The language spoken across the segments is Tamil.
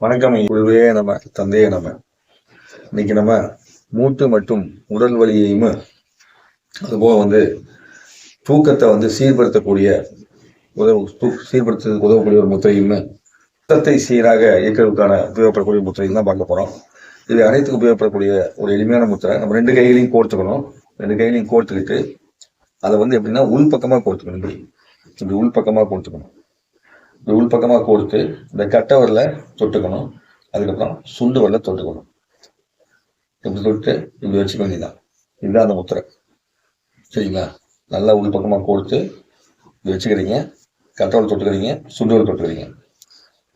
வணக்கம். குழுவே நம்ம தந்தையே நம்ம இன்னைக்கு நம்ம மூட்டு மற்றும் உடல் வலியையும் அதுபோக தூக்கத்தை சீர்படுத்தக்கூடிய சீர்படுத்துறதுக்கு உதவக்கூடிய ஒரு முத்திரையும் ரத்தத்தை சீராக இயக்கிறதுக்கான உபயோகப்படக்கூடிய முத்திரையும் தான் பார்க்க போறோம். இது அனைத்துக்கு உபயோகப்படக்கூடிய ஒரு எளிமையான முத்திரை. நம்ம 2 கைகளையும் கோர்த்துக்கணும். 2 கைகளையும் கோர்த்துக்கிட்டு அதை எப்படின்னா உள்பக்கமா கோர்த்துக்கணும். இப்படி உள்பக்கமா கோர்த்துக்கணும். உள்பக்கமா கோர்த்து இந்த கட்டை வரல தொட்டுக்கணும். அதுக்கப்புறம் சுண்டு வரல தொட்டுக்கணும். இப்படி தொட்டு இப்படி வச்சுக்க வேண்டியதான். இதுதான் அந்த முத்திரை. சரிங்களா? நல்லா உள்பக்கமா கோர்த்து இப்படி வச்சுக்கிறீங்க. கட்டை தொட்டுக்கிறீங்க, சுண்டு வரல தொட்டுக்கிறீங்க.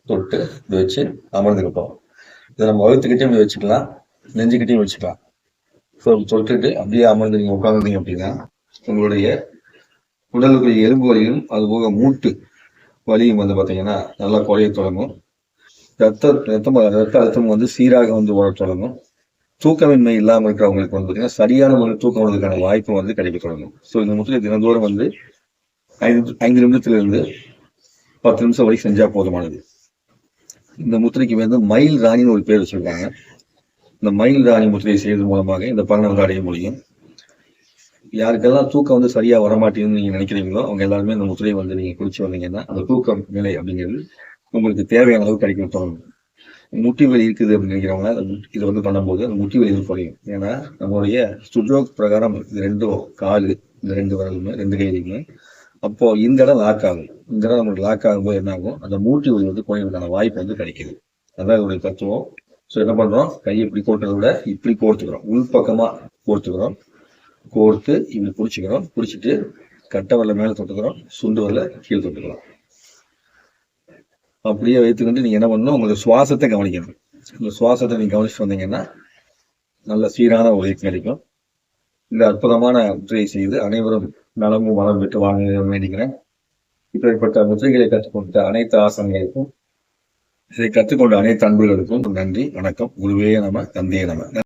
தொட்டு இப்படி வச்சு அமர்ந்துக்கிட்டோம். இதை நம்ம வகுத்துக்கிட்டே இப்படி வச்சுக்கலாம், நெஞ்சுக்கிட்டையும் வச்சுக்கலாம். ஸோ தொட்டுட்டு அப்படியே அமர்ந்து நீங்க உட்காந்துருந்தீங்க அப்படின்னா உங்களுடைய உடலுக்குரிய எலும்பு வலியும் அதுபோக மூட்டு வலியும் பார்த்தீங்கன்னா நல்லா குறைய தொடங்கும். ரத்த அழுத்தம் சீராக ஓட தொடங்கும். தூக்கமின்மை இல்லாமல் இருக்கிறவங்களுக்கு பார்த்தீங்கன்னா சரியான முறை தூக்கம் வருவதற்கான வாய்ப்பு கிடைக்க தொடங்கும். ஸோ இந்த முத்திரை தினந்தோறும் 5 நிமிடத்திலிருந்து 10 நிமிஷம் வரைக்கும் செஞ்சா போதுமானது. இந்த முத்திரைக்கு மயில் ராணின்னு ஒரு பேர் வச்சிருக்காங்க. இந்த மயில் ராணி முத்திரையை செய்வது மூலமாக இந்த பலனை அடைய முடியும். யாருக்கெல்லாம் தூக்கம் சரியா வரமாட்டேங்குன்னு நீங்க நினைக்கிறீங்களோ அவங்க எல்லாருமே இந்த முத்திரையை நீங்க குடிச்சு வந்தீங்கன்னா அந்த தூக்கம் நிலை அப்படிங்கிறது உங்களுக்கு தேவையான அளவு கிடைக்கும் தொடங்கும். முட்டி வலி இருக்குது அப்படின்னு நினைக்கிறவங்க இதை பண்ணும்போது அந்த முட்டி வலி குறையும். ஏன்னா நம்மளுடைய சுட்ரோக் பிரகாரம் இது 2 காலு, இந்த 2 விரலுமே 2 கையிலுமே அப்போ இந்த இடம் லாக் ஆகும். இந்த இடம் நம்மளுக்கு லாக் ஆகும்போது என்ன ஆகும், அந்த மூட்டி வலி குறைவதற்கான வாய்ப்பு கிடைக்குது. அதான் இதோடைய தத்துவம். ஸோ என்ன பண்றோம், கையை இப்படி கோர்க்கிறத விட இப்படி கோர்த்துக்கிறோம். உள்பக்கமா கோர்த்துக்கிறோம். கோர்த்து இப்படி பிடிச்சிக்கிறோம். பிடிச்சிட்டு கட்டை வரல மேல தொட்டுக்கிறோம், சுண்டு வரல கீழே தொட்டுக்கிறோம். அப்படியே வைத்துக்கொண்டு நீங்க என்ன பண்ணணும், உங்களுக்கு சுவாசத்தை கவனிக்கணும். இந்த சுவாசத்தை நீங்க கவனிச்சுட்டு வந்தீங்கன்னா நல்ல சீரான ஒரு இயக்கம் கிடைக்கும். இந்த அற்புதமான முத்திரையை செய்து அனைவரும் நலமும் வளம் பெற்று வாங்க வேண்டிக்கிறேன். இப்படிப்பட்ட முத்திரைகளை கற்றுக்கொண்ட அனைத்து ஆசனங்களுக்கும் இதை கற்றுக்கொண்ட அனைத்து அன்புகளுக்கும் நன்றி, வணக்கம். குருவே நம, தந்தையே நம.